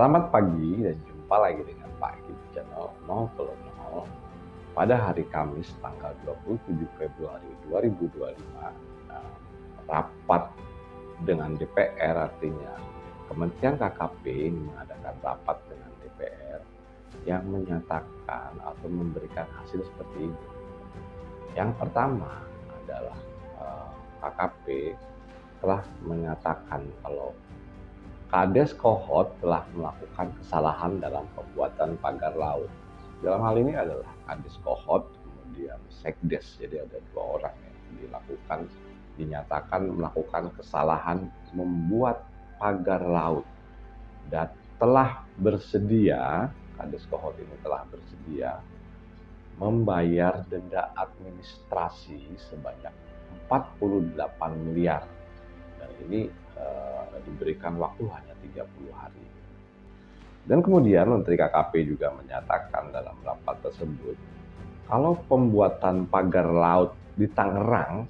Selamat pagi dan jumpa lagi dengan Pak Egi di channel 0 pada hari Kamis tanggal 27 Februari 2025. Nah, rapat dengan DPR, artinya Kementerian KKP ini mengadakan rapat dengan DPR yang menyatakan atau memberikan hasil seperti ini. Yang pertama adalah KKP telah menyatakan kalau Kades Kohot telah melakukan kesalahan dalam pembuatan pagar laut. Dalam hal ini adalah Kades Kohot, kemudian Sekdes, jadi ada dua orang yang dinyatakan melakukan kesalahan membuat pagar laut dan telah bersedia, Kades Kohot ini telah bersedia membayar denda administrasi sebanyak 48 miliar. Dan ini diberikan waktu hanya 30 hari. Dan kemudian Menteri KKP juga menyatakan dalam rapat tersebut, kalau pembuatan pagar laut di Tangerang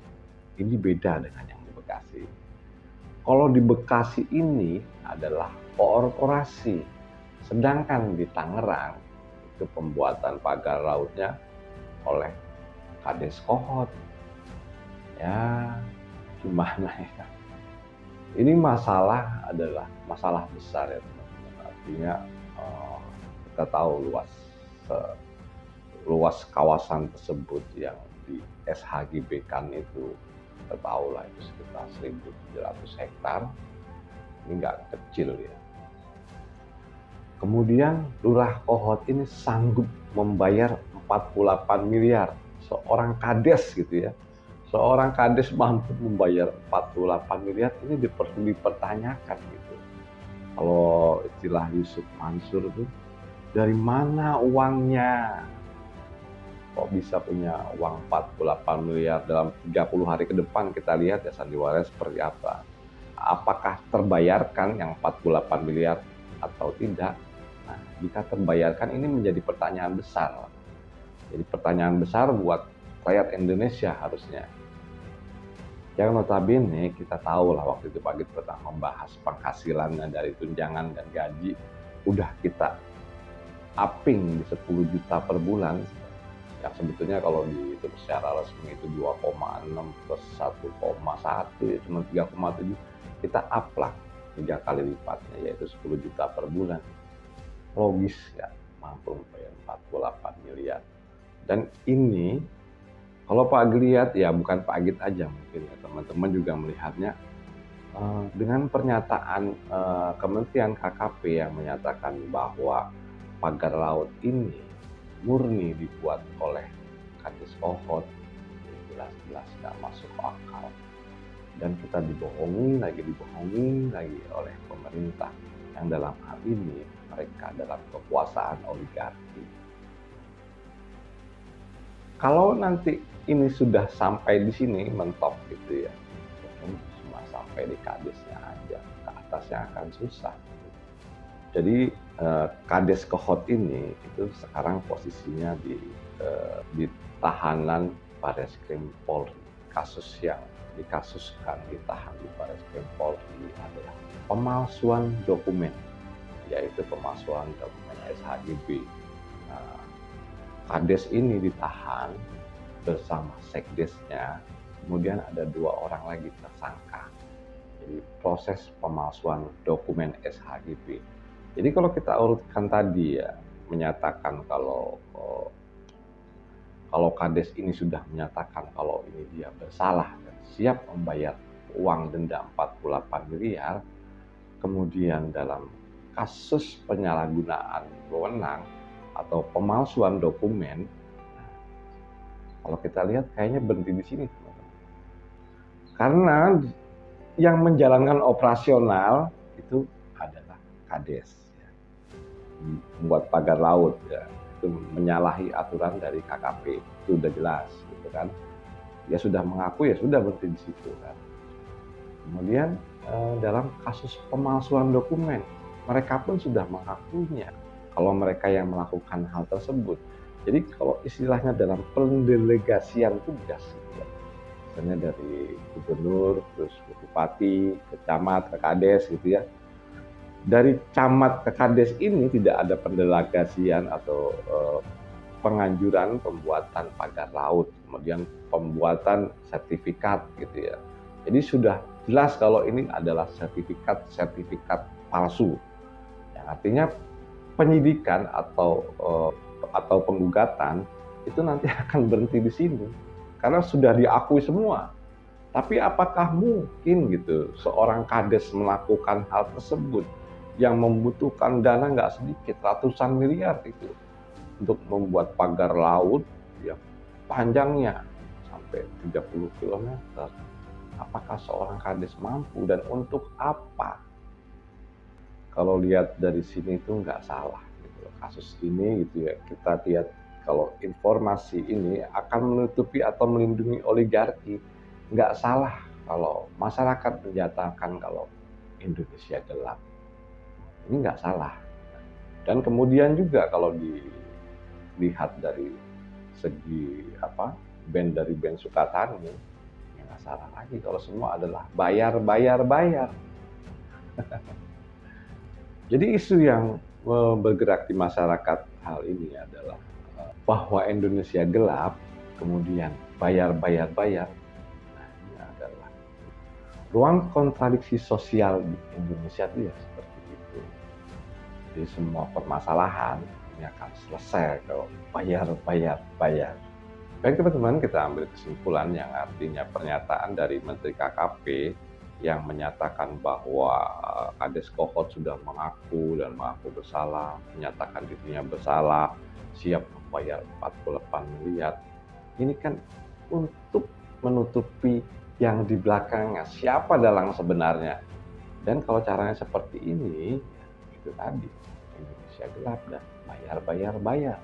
ini beda dengan yang di Bekasi. Kalau di Bekasi ini adalah korporasi, sedangkan di Tangerang itu pembuatan pagar lautnya oleh Kades Kohot. Ya, gimana ya? Ini adalah masalah besar ya teman-teman. Artinya kita tahu luas kawasan tersebut yang di SHGB-kan itu, kita tahu lah itu sekitar 1.700 hektar. Ini nggak kecil ya. Kemudian Lurah Kohot ini sanggup membayar 48 miliar. Seorang kades gitu ya. Seorang kades mampu membayar 48 miliar, ini dipertanyakan gitu. Kalau istilah Yusuf Mansur itu, dari mana uangnya? Kok bisa punya uang 48 miliar dalam 30 hari ke depan? Kita lihat ya sandiwara seperti apa. Apakah terbayarkan yang 48 miliar atau tidak? Nah, jika terbayarkan ini menjadi pertanyaan besar. Jadi pertanyaan besar buat rakyat Indonesia harusnya. Yang notabene kita tahu lah waktu itu Pak Git pernah membahas penghasilannya dari tunjangan dan gaji. Udah kita upping di 10 juta per bulan. Yang sebetulnya kalau dihitung secara resmi itu 2,6 plus 1,1 ya cuma 3,7. Kita up lah 3 kali lipatnya, yaitu 10 juta per bulan. Logis ya, mampu membayar 48 miliar. Dan ini kalau Pak Agit lihat ya, bukan Pak Agit aja mungkin ya, teman-teman juga melihatnya dengan pernyataan Kementerian KKP yang menyatakan bahwa pagar laut ini murni dibuat oleh Kades Kohot, jelas-jelas nggak masuk akal. Dan kita dibohongi lagi oleh pemerintah yang dalam hal ini mereka dalam kekuasaan oligarki. Kalau nanti ini sudah sampai di sini mentok gitu ya, cuma sampai di kadesnya aja, ke atasnya akan susah. Jadi Kades Kohot ini itu sekarang posisinya di tahanan Barreskrim Polri. Kasus yang dikasuskan ditahan di Barreskrim Polri adalah pemalsuan dokumen, yaitu pemalsuan dokumen SHGB. Kades ini ditahan bersama sekdesnya, kemudian ada 2 orang lagi tersangka. Jadi proses pemalsuan dokumen SHGB. Jadi kalau kita urutkan tadi ya, menyatakan kalau Kades ini sudah menyatakan kalau ini dia bersalah dan siap membayar uang denda 48 miliar, kemudian dalam kasus penyalahgunaan wewenang atau pemalsuan dokumen, kalau kita lihat kayaknya berhenti di sini, teman-teman. Karena yang menjalankan operasional itu adalah Kades, ya. Membuat pagar laut, ya. Itu menyalahi aturan dari KKP, itu udah jelas, gitu kan. Dia sudah mengaku, ya sudah berhenti di situ, kan. Kemudian dalam kasus pemalsuan dokumen, mereka pun sudah mengakuinya kalau mereka yang melakukan hal tersebut. Jadi kalau istilahnya dalam pendelegasian tugas, ya, misalnya dari gubernur, terus ke bupati, ke camat, ke kades gitu ya, Dari camat ke kades ini tidak ada pendelegasian atau penganjuran pembuatan pagar laut, kemudian pembuatan sertifikat gitu ya. Jadi sudah jelas kalau ini adalah sertifikat palsu. Yang artinya penyidikan atau penggugatan itu nanti akan berhenti di sini karena sudah diakui semua. Tapi apakah mungkin gitu seorang kades melakukan hal tersebut yang membutuhkan dana nggak sedikit, ratusan miliar itu, untuk membuat pagar laut yang panjangnya sampai 30 kilometer? Apakah seorang kades mampu dan untuk apa? Kalau lihat dari sini itu nggak salah gitu. Kasus ini gitu ya, kita lihat kalau informasi ini akan menutupi atau melindungi oligarki, nggak salah kalau masyarakat menyatakan kalau Indonesia gelap. Ini nggak salah. Dan kemudian juga kalau dilihat dari segi dari band Sukatani, ya nggak salah lagi kalau semua adalah bayar, bayar, bayar. Jadi isu yang bergerak di masyarakat hal ini adalah bahwa Indonesia gelap, kemudian bayar, bayar, bayar. Nah, ini adalah ruang kontradiksi sosial di Indonesia itu ya seperti itu. Jadi semua permasalahan ini akan selesai kalau bayar, bayar, bayar. Baik teman-teman, kita ambil kesimpulan yang artinya pernyataan dari Menteri KKP yang menyatakan bahwa Kades Kohot sudah mengaku bersalah, menyatakan dirinya bersalah, siap membayar 48 miliar. Ini kan untuk menutupi yang di belakangnya, siapa dalang sebenarnya. Dan kalau caranya seperti ini, itu tadi, Indonesia gelap dan bayar, bayar, bayar.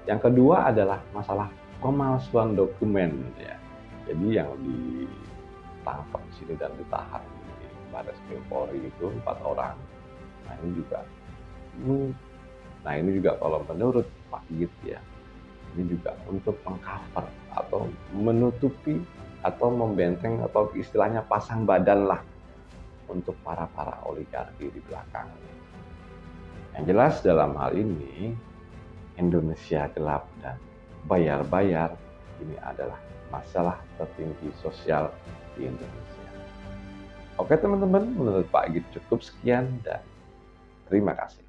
Yang kedua adalah masalah pemalsuan dokumen ya. Jadi yang ditangkap di sini dan ditahan di Baris Krim Polri itu 4 orang. Nah ini juga kalau menurut Pak Git ya, ini juga untuk mengcover atau menutupi atau membenteng atau istilahnya pasang badan lah untuk para oligarki di belakangnya. Yang jelas dalam hal ini Indonesia gelap dan bayar-bayar ini adalah masalah tertinggi sosial di Indonesia. Oke teman-teman, menurut Pak Git cukup sekian dan terima kasih.